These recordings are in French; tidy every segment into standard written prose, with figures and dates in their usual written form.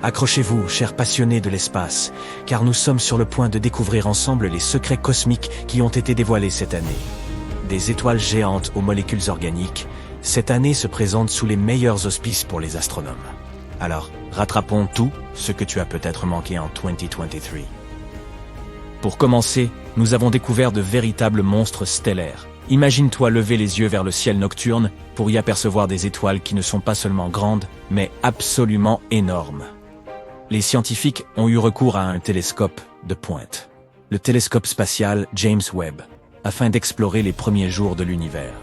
Accrochez-vous, chers passionnés de l'espace, car nous sommes sur le point de découvrir ensemble les secrets cosmiques qui ont été dévoilés cette année. Des étoiles géantes aux molécules organiques, cette année se présente sous les meilleurs auspices pour les astronomes. Alors, rattrapons tout ce que tu as peut-être manqué en 2023. Pour commencer, nous avons découvert de véritables monstres stellaires. Imagine-toi lever les yeux vers le ciel nocturne pour y apercevoir des étoiles qui ne sont pas seulement grandes, mais absolument énormes. Les scientifiques ont eu recours à un télescope de pointe, le télescope spatial James Webb, afin d'explorer les premiers jours de l'univers.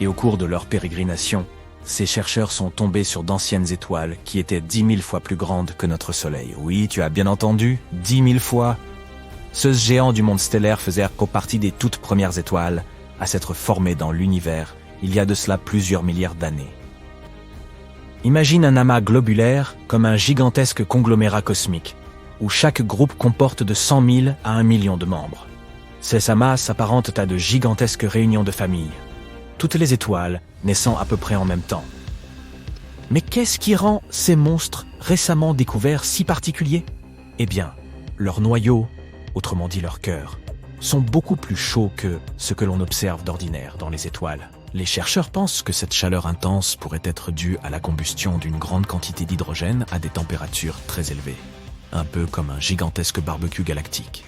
Et au cours de leur pérégrination, ces chercheurs sont tombés sur d'anciennes étoiles qui étaient 10 000 fois plus grandes que notre Soleil. Oui, tu as bien entendu, 10 000 fois. Ce géant du monde stellaire faisait partie des toutes premières étoiles à s'être formées dans l'univers il y a de cela plusieurs milliards d'années. Imagine un amas globulaire comme un gigantesque conglomérat cosmique, où chaque groupe comporte de 100 000 à 1 million de membres. Ces amas s'apparentent à de gigantesques réunions de familles, toutes les étoiles naissant à peu près en même temps. Mais qu'est-ce qui rend ces monstres récemment découverts si particuliers? Eh bien, leur noyau, autrement dit leur cœur, sont beaucoup plus chauds que ce que l'on observe d'ordinaire dans les étoiles. Les chercheurs pensent que cette chaleur intense pourrait être due à la combustion d'une grande quantité d'hydrogène à des températures très élevées, un peu comme un gigantesque barbecue galactique.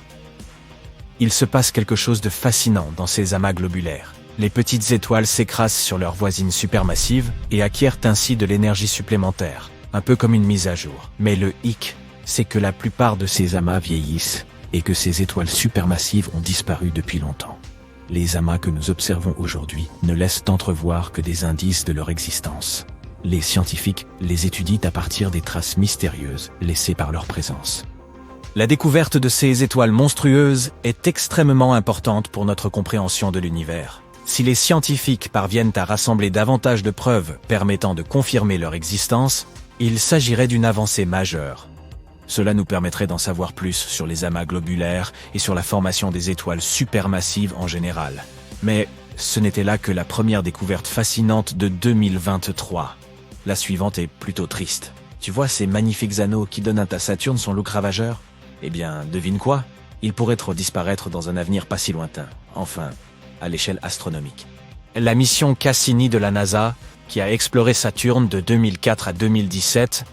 Il se passe quelque chose de fascinant dans ces amas globulaires. Les petites étoiles s'écrasent sur leurs voisines supermassives et acquièrent ainsi de l'énergie supplémentaire, un peu comme une mise à jour. Mais le hic, c'est que la plupart de ces amas vieillissent et que ces étoiles supermassives ont disparu depuis longtemps. Les amas que nous observons aujourd'hui ne laissent entrevoir que des indices de leur existence. Les scientifiques les étudient à partir des traces mystérieuses laissées par leur présence. La découverte de ces étoiles monstrueuses est extrêmement importante pour notre compréhension de l'univers. Si les scientifiques parviennent à rassembler davantage de preuves permettant de confirmer leur existence, il s'agirait d'une avancée majeure. Cela nous permettrait d'en savoir plus sur les amas globulaires et sur la formation des étoiles supermassives en général. Mais ce n'était là que la première découverte fascinante de 2023. La suivante est plutôt triste. Tu vois ces magnifiques anneaux qui donnent à Saturne son look ravageur? Eh bien, devine quoi? Ils pourraient disparaître dans un avenir pas si lointain. Enfin, à l'échelle astronomique. La mission Cassini de la NASA, qui a exploré Saturne de 2004 à 2017,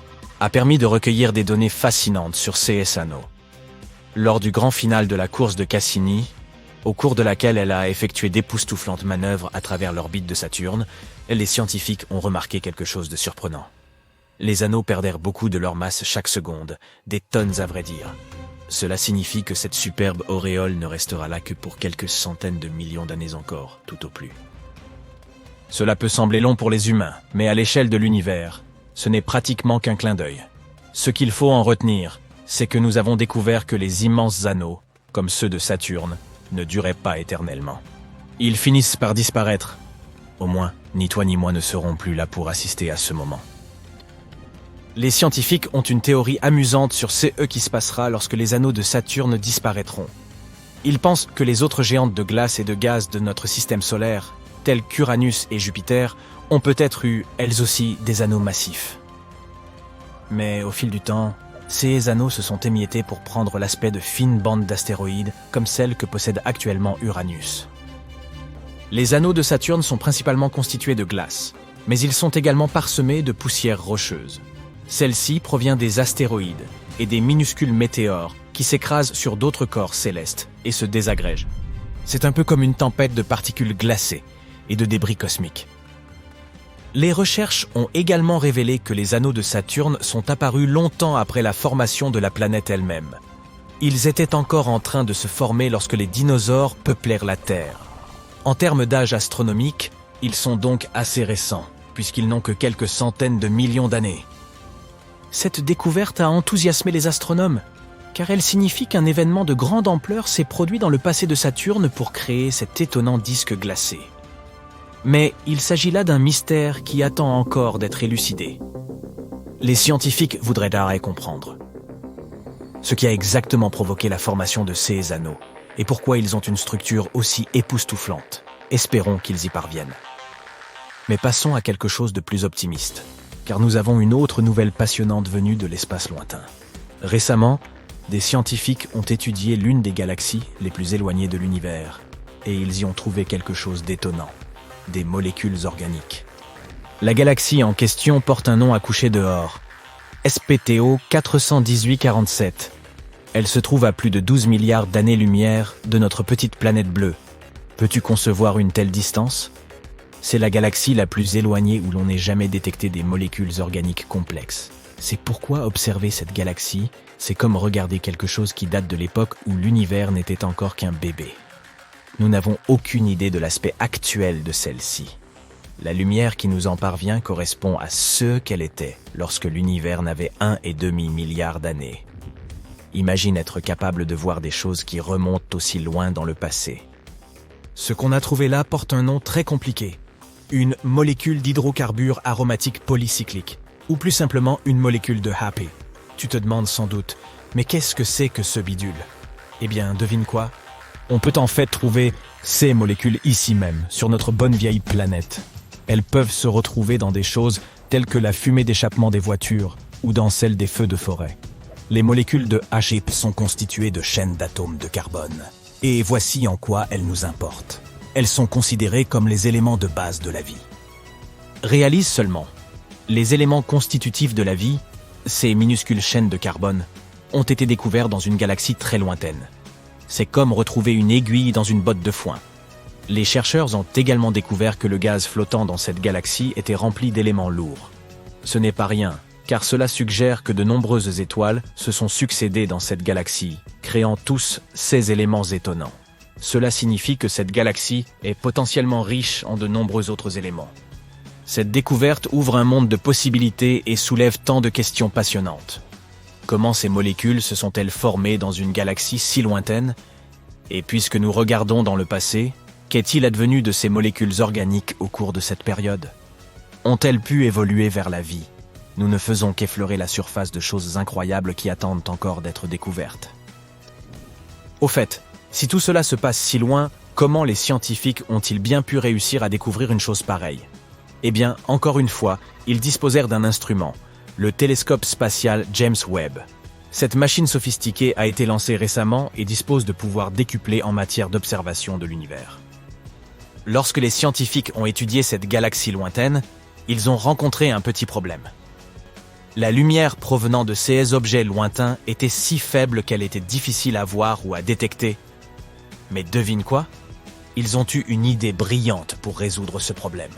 a permis de recueillir des données fascinantes sur ces anneaux. Lors du grand final de la course de Cassini, au cours de laquelle elle a effectué d'époustouflantes manœuvres à travers l'orbite de Saturne, les scientifiques ont remarqué quelque chose de surprenant. Les anneaux perdèrent beaucoup de leur masse chaque seconde, des tonnes à vrai dire. Cela signifie que cette superbe auréole ne restera là que pour quelques centaines de millions d'années encore, tout au plus. Cela peut sembler long pour les humains, mais à l'échelle de l'univers, ce n'est pratiquement qu'un clin d'œil. Ce qu'il faut en retenir, c'est que nous avons découvert que les immenses anneaux, comme ceux de Saturne, ne duraient pas éternellement. Ils finissent par disparaître. Au moins, ni toi ni moi ne serons plus là pour assister à ce moment. Les scientifiques ont une théorie amusante sur ce qui se passera lorsque les anneaux de Saturne disparaîtront. Ils pensent que les autres géantes de glace et de gaz de notre système solaire, telles qu'Uranus et Jupiter, ont peut-être eu, elles aussi, des anneaux massifs. Mais au fil du temps, ces anneaux se sont émiettés pour prendre l'aspect de fines bandes d'astéroïdes comme celles que possède actuellement Uranus. Les anneaux de Saturne sont principalement constitués de glace, mais ils sont également parsemés de poussière rocheuse. Celle-ci provient des astéroïdes et des minuscules météores qui s'écrasent sur d'autres corps célestes et se désagrègent. C'est un peu comme une tempête de particules glacées et de débris cosmiques. Les recherches ont également révélé que les anneaux de Saturne sont apparus longtemps après la formation de la planète elle-même. Ils étaient encore en train de se former lorsque les dinosaures peuplèrent la Terre. En termes d'âge astronomique, ils sont donc assez récents, puisqu'ils n'ont que quelques centaines de millions d'années. Cette découverte a enthousiasmé les astronomes, car elle signifie qu'un événement de grande ampleur s'est produit dans le passé de Saturne pour créer cet étonnant disque glacé. Mais il s'agit là d'un mystère qui attend encore d'être élucidé. Les scientifiques voudraient d'arrêt comprendre ce qui a exactement provoqué la formation de ces anneaux et pourquoi ils ont une structure aussi époustouflante. Espérons qu'ils y parviennent. Mais passons à quelque chose de plus optimiste. car nous avons une autre nouvelle passionnante venue de l'espace lointain. Récemment, des scientifiques ont étudié l'une des galaxies les plus éloignées de l'univers, et ils y ont trouvé quelque chose d'étonnant, des molécules organiques. La galaxie en question porte un nom à coucher dehors, SPTO 41847. Elle se trouve à plus de 12 milliards d'années-lumière de notre petite planète bleue. Peux-tu concevoir une telle distance ? C'est la galaxie la plus éloignée où l'on n'ait jamais détecté des molécules organiques complexes. C'est pourquoi observer cette galaxie, c'est comme regarder quelque chose qui date de l'époque où l'univers n'était encore qu'un bébé. Nous n'avons aucune idée de l'aspect actuel de celle-ci. La lumière qui nous en parvient correspond à ce qu'elle était lorsque l'univers n'avait 1,5 milliard d'années. Imagine être capable de voir des choses qui remontent aussi loin dans le passé. Ce qu'on a trouvé là porte un nom très compliqué. Une molécule d'hydrocarbures aromatiques polycycliques, ou plus simplement une molécule de Happy. Tu te demandes sans doute, mais qu'est-ce que c'est que ce bidule ? Eh bien, devine quoi ? On peut en fait trouver ces molécules ici même, sur notre bonne vieille planète. Elles peuvent se retrouver dans des choses telles que la fumée d'échappement des voitures ou dans celle des feux de forêt. Les molécules de HIP sont constituées de chaînes d'atomes de carbone. Et voici en quoi elles nous importent. Elles sont considérées comme les éléments de base de la vie. Réalise seulement, les éléments constitutifs de la vie, ces minuscules chaînes de carbone, ont été découverts dans une galaxie très lointaine. C'est comme retrouver une aiguille dans une botte de foin. Les chercheurs ont également découvert que le gaz flottant dans cette galaxie était rempli d'éléments lourds. Ce n'est pas rien, car cela suggère que de nombreuses étoiles se sont succédées dans cette galaxie, créant tous ces éléments étonnants. Cela signifie que cette galaxie est potentiellement riche en de nombreux autres éléments. Cette découverte ouvre un monde de possibilités et soulève tant de questions passionnantes. Comment ces molécules se sont-elles formées dans une galaxie si lointaine ? Et puisque nous regardons dans le passé, qu'est-il advenu de ces molécules organiques au cours de cette période ? Ont-elles pu évoluer vers la vie ? Nous ne faisons qu'effleurer la surface de choses incroyables qui attendent encore d'être découvertes. Au fait, si tout cela se passe si loin, comment les scientifiques ont-ils bien pu réussir à découvrir une chose pareille ? Eh bien, encore une fois, ils disposèrent d'un instrument, le télescope spatial James Webb. Cette machine sophistiquée a été lancée récemment et dispose de pouvoirs décuplés en matière d'observation de l'univers. Lorsque les scientifiques ont étudié cette galaxie lointaine, ils ont rencontré un petit problème. La lumière provenant de ces objets lointains était si faible qu'elle était difficile à voir ou à détecter. Mais devine quoi ? Ils ont eu une idée brillante pour résoudre ce problème.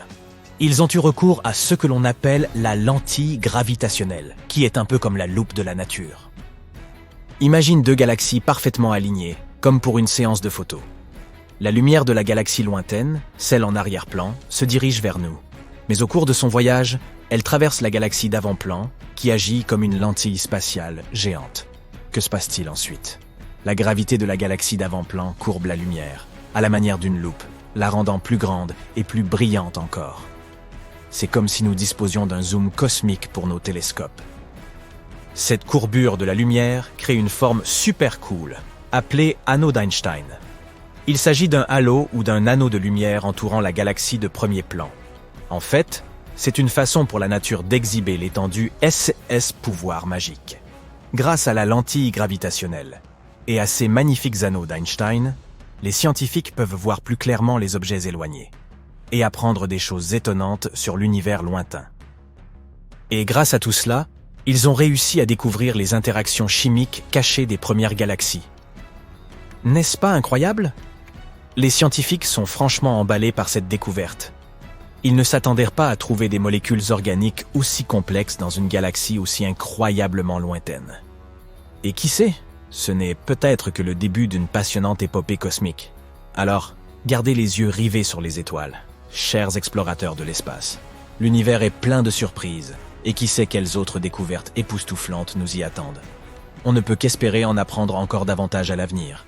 Ils ont eu recours à ce que l'on appelle la lentille gravitationnelle, qui est un peu comme la loupe de la nature. Imagine deux galaxies parfaitement alignées, comme pour une séance de photos. La lumière de la galaxie lointaine, celle en arrière-plan, se dirige vers nous. Mais au cours de son voyage, elle traverse la galaxie d'avant-plan, qui agit comme une lentille spatiale géante. Que se passe-t-il ensuite ? La gravité de la galaxie d'avant-plan courbe la lumière, à la manière d'une loupe, la rendant plus grande et plus brillante encore. C'est comme si nous disposions d'un zoom cosmique pour nos télescopes. Cette courbure de la lumière crée une forme super cool, appelée anneau d'Einstein. Il s'agit d'un halo ou d'un anneau de lumière entourant la galaxie de premier plan. En fait, c'est une façon pour la nature d'exhiber l'étendue SS pouvoir magique. Grâce à la lentille gravitationnelle et à ces magnifiques anneaux d'Einstein, les scientifiques peuvent voir plus clairement les objets éloignés et apprendre des choses étonnantes sur l'univers lointain. Et grâce à tout cela, ils ont réussi à découvrir les interactions chimiques cachées des premières galaxies. N'est-ce pas incroyable ? Les scientifiques sont franchement emballés par cette découverte. Ils ne s'attendirent pas à trouver des molécules organiques aussi complexes dans une galaxie aussi incroyablement lointaine. Et qui sait ? Ce n'est peut-être que le début d'une passionnante épopée cosmique. Alors, gardez les yeux rivés sur les étoiles, chers explorateurs de l'espace. L'univers est plein de surprises, et qui sait quelles autres découvertes époustouflantes nous y attendent. On ne peut qu'espérer en apprendre encore davantage à l'avenir.